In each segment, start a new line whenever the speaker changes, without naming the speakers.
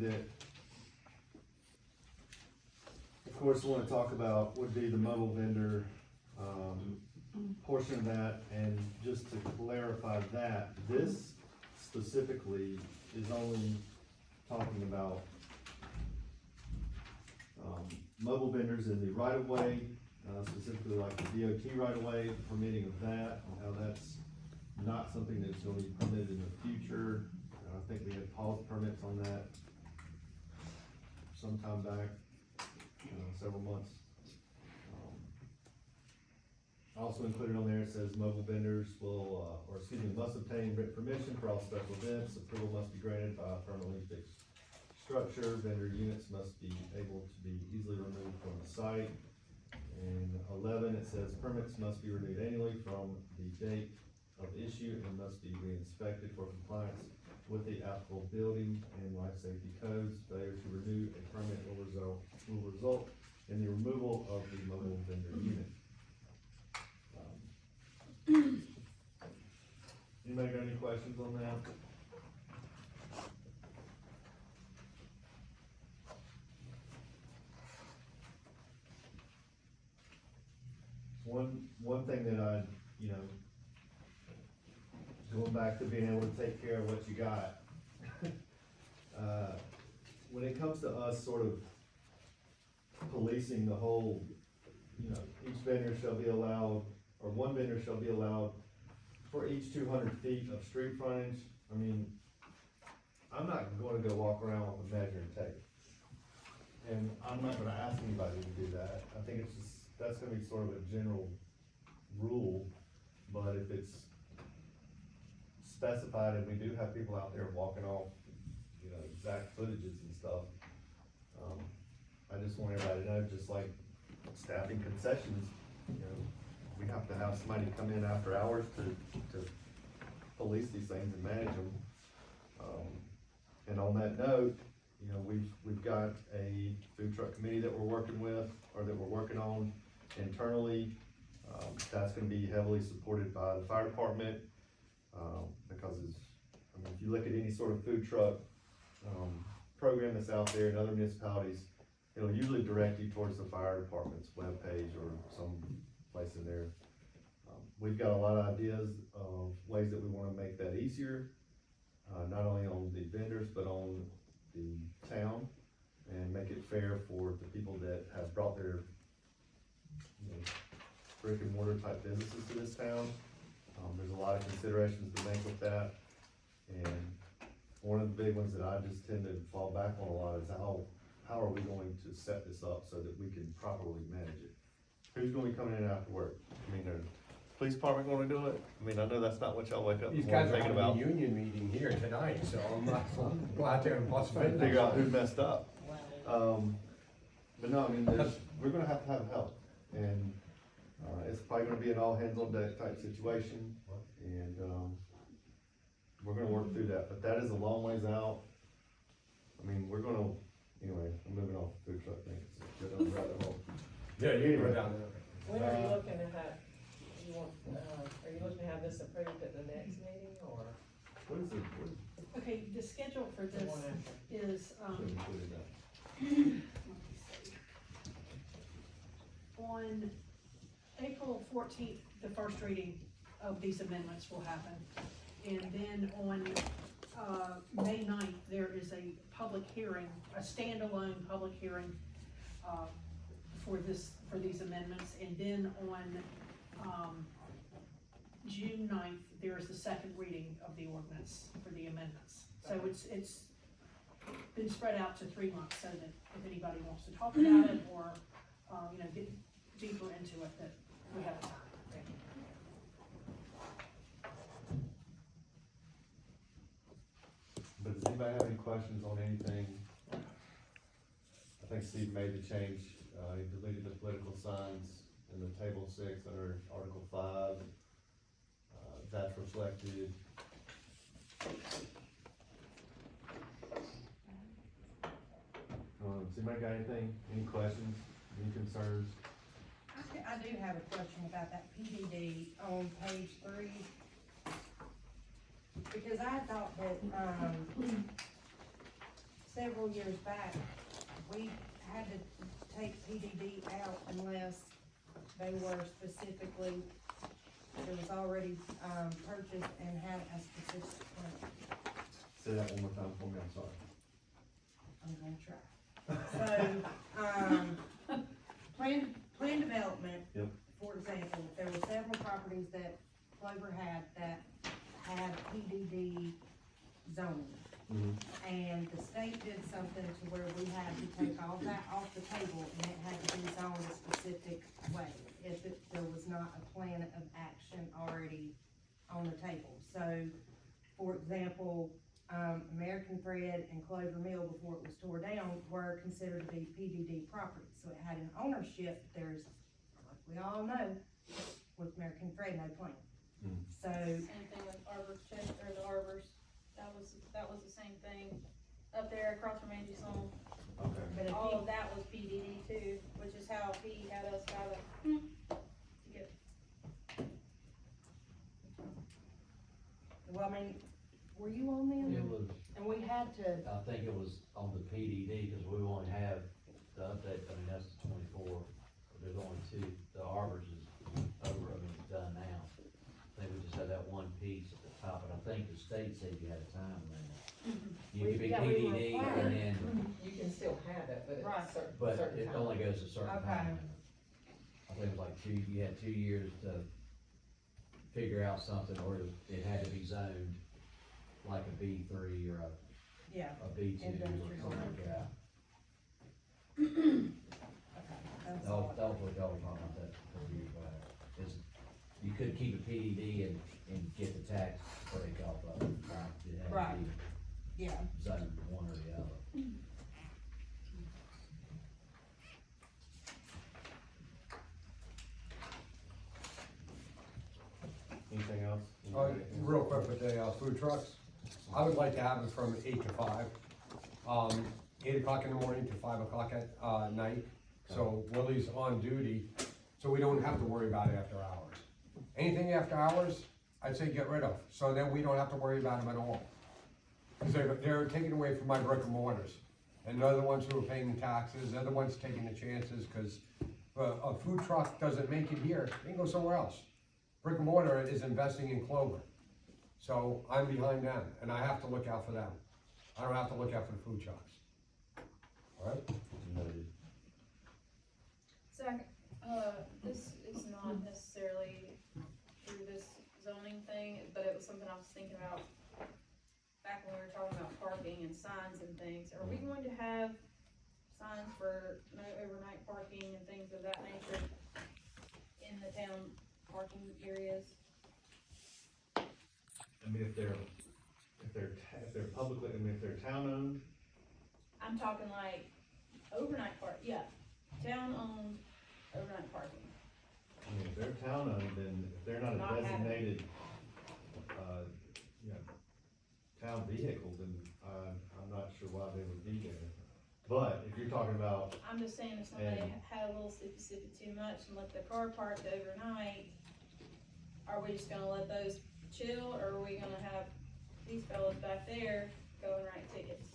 that, of course, we wanna talk about would be the mobile vendor, portion of that, and just to clarify that, this specifically is only talking about, mobile vendors in the right of way, specifically like the DOT right of way, permitting of that, and how that's not something that's gonna be permitted in the future. I think we had paused permits on that sometime back, several months. Also included on there, it says mobile vendors will, must obtain written permission for all special events. Approval must be granted by a permanently fixed structure. Vendor units must be able to be easily removed from the site. And 11, it says permits must be renewed annually from the date of issue and must be re-inspected for compliance with the applicable building and life safety codes. Failure to renew a permit will result in the removal of the mobile vendor unit. Anybody got any questions on that? One thing that I, going back to being able to take care of what you got. When it comes to us sort of policing the whole, each vendor shall be allowed, or one vendor shall be allowed for each 200 feet of street frontage. I mean, I'm not gonna go walk around with a measuring tape. And I'm not gonna ask anybody to do that. I think it's just, that's gonna be sort of a general rule, but if it's specified and we do have people out there walking off, exact footages and stuff, I just want everybody to know, just like staffing concessions, we have to have somebody come in after hours to police these things and manage them. And on that note, we've got a food truck committee that we're working with, or that we're working on internally. That's gonna be heavily supported by the fire department, because if you look at any sort of food truck, program that's out there in other municipalities, it'll usually direct you towards the fire department's webpage or some place in there. We've got a lot of ideas of ways that we wanna make that easier, not only on the vendors, but on the town, and make it fair for the people that have brought their, brick and mortar type businesses to this town. There's a lot of considerations to make with that, and one of the big ones that I just tend to fall back on a lot is how are we going to set this up so that we can properly manage it? Who's gonna be coming in after work? Are police department gonna do it? I know that's not what y'all wake up in
These
the morning
guys are
thinking
having a
about.
union meeting here tonight, so I'm not, go out there and bust
Trying to figure out who messed up. But no, we're gonna have to have help, and, it's probably gonna be an all hands on deck type situation, and, we're gonna work through that, but that is a long ways out. We're gonna, anyway, I'm moving off the food truck thing, it's a good on the rabbit hole.
Yeah, you can go down there.
When are you looking to have, are you looking to have this approved at the next meeting, or
What is it?
Okay, the schedule for
the
this
one after?
is,
Should have included that.
let me see. On April 14th, the first reading of these amendments will happen. And then on, May 9th, there is a public hearing, a standalone public hearing, for these amendments. And then on, June 9th, there is the second reading of the ordinance for the amendments. So it's been spread out to 3 months, so that if anybody wants to talk about it or, get deeper into it, that we have time.
But does anybody have any questions on anything? I think Steve made the change, he deleted the political signs in the table 6 under Article 5. That's reflected. Does anybody got anything, any questions, any concerns?
I do have a question about that PDD on page 3. Because I thought that, several years back, we had to take PDD out unless they were specifically, it was already, purchased and had a specific plan.
Say that one more time for me, I'm sorry.
I'm gonna try. So, plan development.
Yep.
For example, there were several properties that Clover had that had PDD zoning. And the state did something to where we had to take all that off the table and it had to be zoned a specific way. If there was not a plan of action already on the table. So, for example, American Thread and Clover Mill, before it was tore down, were considered to be PDD properties. So it had an ownership, there's, like we all know, with American Thread, no plan. So,
Same thing with Arbor's Chest, or the Arbors, that was the same thing, up there across from Angie's home.
Okay.
but if
All
he,
of that was PDD too, which is how he had us got to get.
well, I mean, were you on them?
It was,
And we had to,
I think it was on the PDD, cause we only have the update, I mean, that's the 24, there's only 2, the Arbors is over, I mean, it's done now. I think we just had that one piece at the top, but I think the state said you had a time limit. You could be
Yeah, we were
PDD and then,
You can still have it, but
Right.
it's certain,
but
certain
it
time.
only goes a certain
Okay.
time limit. I think it was like you had 2 years to figure out something, or it had to be zoned like a B3 or
yeah,
a B2 or
Industrial.
something like that.
okay, that's
That
all.
was what y'all were talking about that a couple years back, is you could keep a PDD and get the tax break off of it, right? It had to
Right.
be
Yeah,
zoned one or the other.
Anything else?
Real quick with the, food trucks, I would like to have it from 8 to 5. 8 o'clock in the morning to 5 o'clock at, night, so Willie's on duty, so we don't have to worry about it after hours. Anything after hours, I'd say get rid of, so then we don't have to worry about them at all. Cause they're taking away from my brick and mortars, and they're the ones who are paying the taxes, they're the ones taking the chances, cause a food truck doesn't make it here, they can go somewhere else. Brick and mortar is investing in Clover, so I'm behind them, and I have to look out for them. I don't have to look out for the food trucks. Alright?
Noted.
Zach, this is not necessarily through this zoning thing, but it was something I was thinking about back when we were talking about parking and signs and things. Are we going to have signs for no overnight parking and things of that nature in the town parking areas?
I mean, if they're publicly, I mean, if they're town owned,
I'm talking like overnight yeah, town owned overnight parking.
I mean, if they're town owned, then if they're not
Not
a
having-
designated, you know, town vehicle, then, I'm not sure why they would be there. But if you're talking about,
I'm just saying if somebody
And-
had a little sippy too much and let their car parked overnight, are we just gonna let those chill, or are we gonna have these fellas back there go and write tickets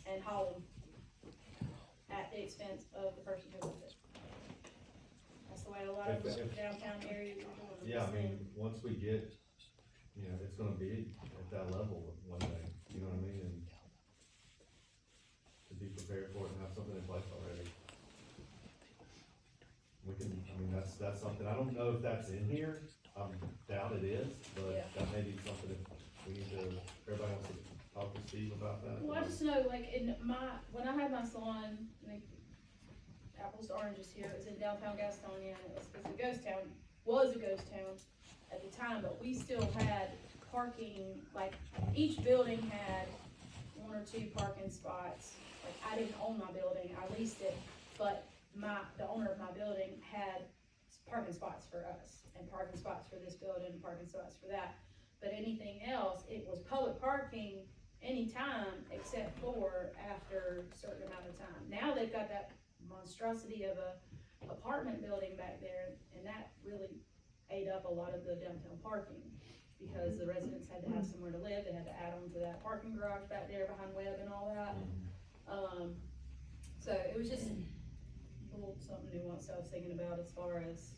and haul them at the expense of the person who owns it? That's the way a lot of
If-
downtown areas are doing. I'm
yeah, I
just
mean,
saying.
once we get, you know, it's gonna be at that level one day, you know what I mean? And to be prepared for it and have something in place already. We can, I mean, that's something, I don't know if that's in here, I doubt it is, but
Yeah.
that may be something that we need to, everybody wants to talk to Steve about that.
Well, I just know, like, when I had my salon, like, apples to oranges here, it was in downtown Gastonia, and it was a ghost town at the time, but we still had parking, like, each building had 1 or 2 parking spots. Like, I didn't own my building, I leased it, but the owner of my building had parking spots for us, and parking spots for this building, and parking spots for that. But anything else, it was public parking anytime except for after a certain amount of time. Now they've got that monstrosity of a apartment building back there, and that really ate up a lot of the downtown parking, because the residents had to have somewhere to live, they had to add on to that parking garage back there behind Webb and all that. So it was just a little something nuanced I was thinking about as far as,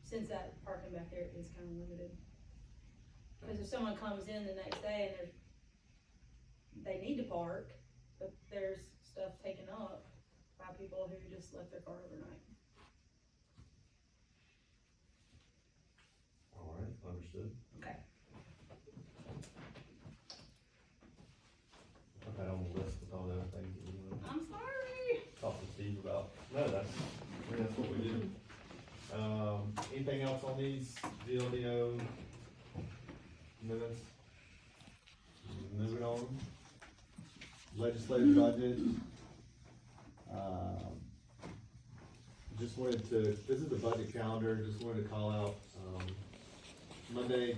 since that parking back there is kind of limited. Cause if someone comes in the next day and they need to park, but there's stuff taken up by people who just left their car overnight.
All right, understood.
Okay.
Put that on the list with all the other things that we want to
I'm sorry.
talk to Steve about. No, I mean, that's what we do. Anything else on these VLDO minutes? Moving on. Legislative budget. Just wanted to, this is the budget calendar, just wanted to call out, Monday,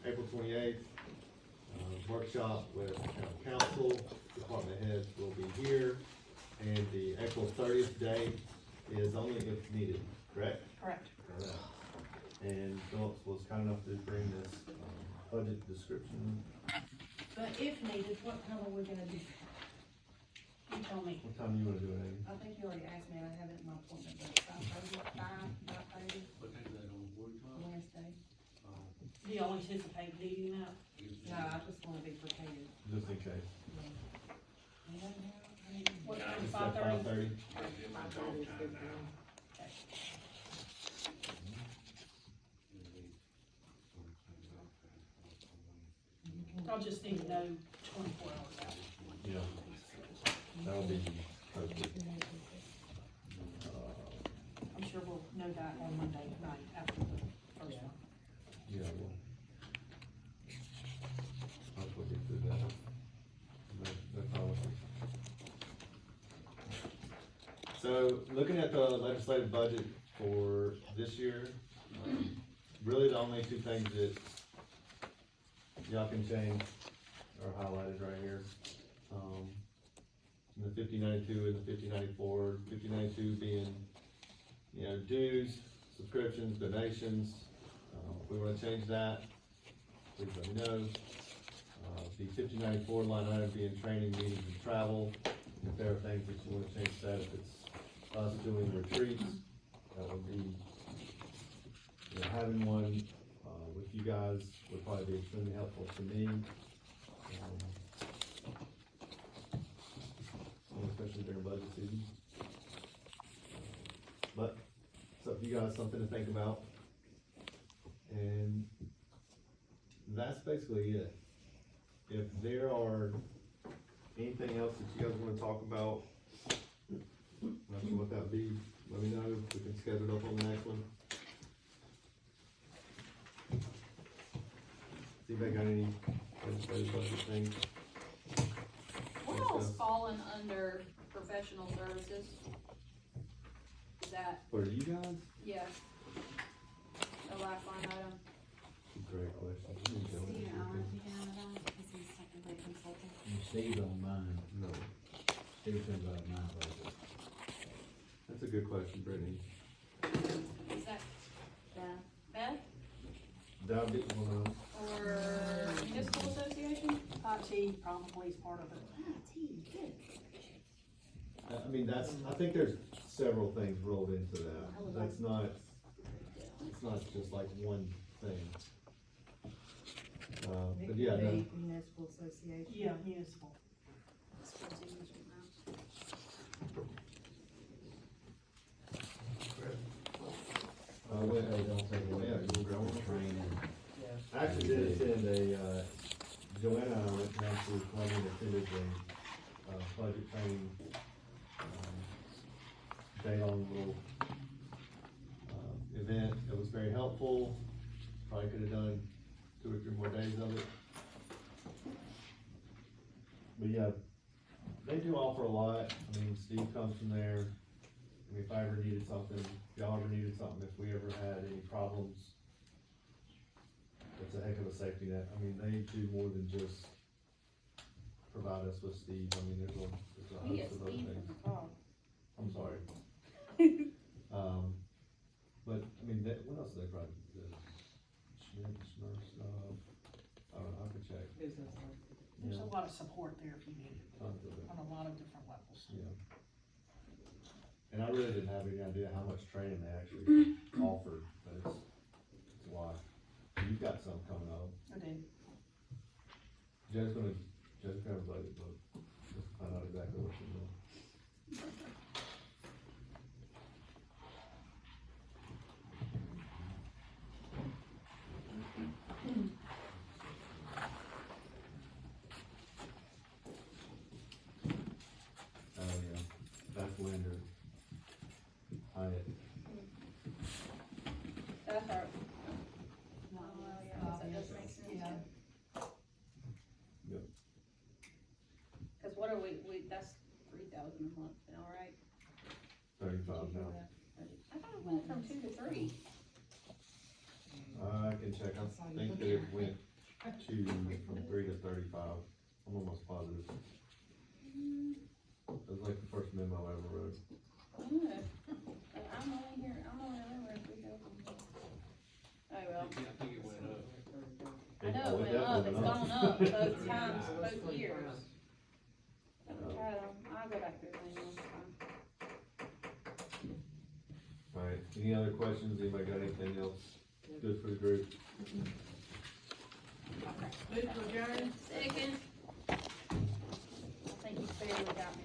April 28th, workshop with council, department heads will be here, and the April 30th date is only if needed, correct?
Correct.
Correct. And Phillips was kind enough to bring this, budget description.
But if needed, what time are we gonna do?
You tell me.
What time do you wanna do it, Amy?
I think you already asked me, and I have it in my appointment, but 5:30, Wednesday.
Do y'all anticipate needing that?
No, I just wanna be prepared.
Just in case.
What time,
Is that
5:30?
5:30?
I'll just need to know 24 hours out.
Yeah. That'll be posted.
I'm sure we'll know that on Monday night after the first one.
Yeah, well. Hopefully get through that. No policy. So, looking at the legislative budget for this year, really the only two things that y'all can change are highlighted right here. In the 5092 and the 5094, 5092 being, you know, dues, subscriptions, donations. If we wanna change that, please let me know. The 5094 line item being training, meetings, and travel. If there are things that you wanna change that, if it's us doing retreats, that would be, you know, having one, with you guys would probably be extremely helpful to me. Especially during budget season. But, it's up to you guys, something to think about. And that's basically it. If there are anything else that you guys wanna talk about, not sure what that'd be, let me know, we can schedule it up on the next one. See if I got any legislative budget things.
What all's fallen under professional services? Is that,
For you guys?
yeah, the last line item?
Great question.
Steve on mine,
No,
Steve sends out mine, but
that's a good question, Brittany.
Is that, Beth,
That'll be, well, no.
or municipal association?
IT probably is part of it.
I mean, I think there's several things rolled into that. That's not, it's not just like one thing. But yeah, no,
Municipal Association.
Yeah, municipal.
wait, hey, don't take it away. Yeah, you'll go on training. I actually did attend a, Joanna and I went down to Columbia and attended a, budget training, day-long little, event. It was very helpful. Probably could have done 2 or 3 more days of it. But yeah, they do offer a lot. I mean, Steve comes from there. I mean, if I ever needed something, if y'all ever needed something, if we ever had any problems, it's a heck of a safety net. I mean, they do more than just provide us with Steve. I mean, there's a host of other things. I'm sorry. But, I mean, what else do they provide? The Schmidt stuff, I don't know, I could check.
There's
Yeah,
a lot of support there if you need it,
tons of it,
on a lot of different levels.
yeah. And I really didn't have any idea how much training they actually offered, but it's a lot. You've got some coming up.
I did.
Jen's gonna have a budget book, just to find out exactly what she's doing. Oh, yeah, that's Linder. Hyatt.
That's our. Oh, yeah, I guess that does make sense.
Yeah.
Yep.
Cause what are we, that's 3,000 a month now, right?
35 now.
I thought it went from 2 to 3.
I can check, I think that it went from 3 to 35, I'm almost positive. It was like the first memo I ever wrote.
Yeah. I'm only here, I'm only remembering 3,000. Oh, well.
I think it went up.
I know
Oh,
it went up, it's
definitely
gone up both times, both years. I'll go back through the thing one time.
Alright, any other questions, anybody got anything else good for the group?
Move to adjourn.
Second. I think you fairly got me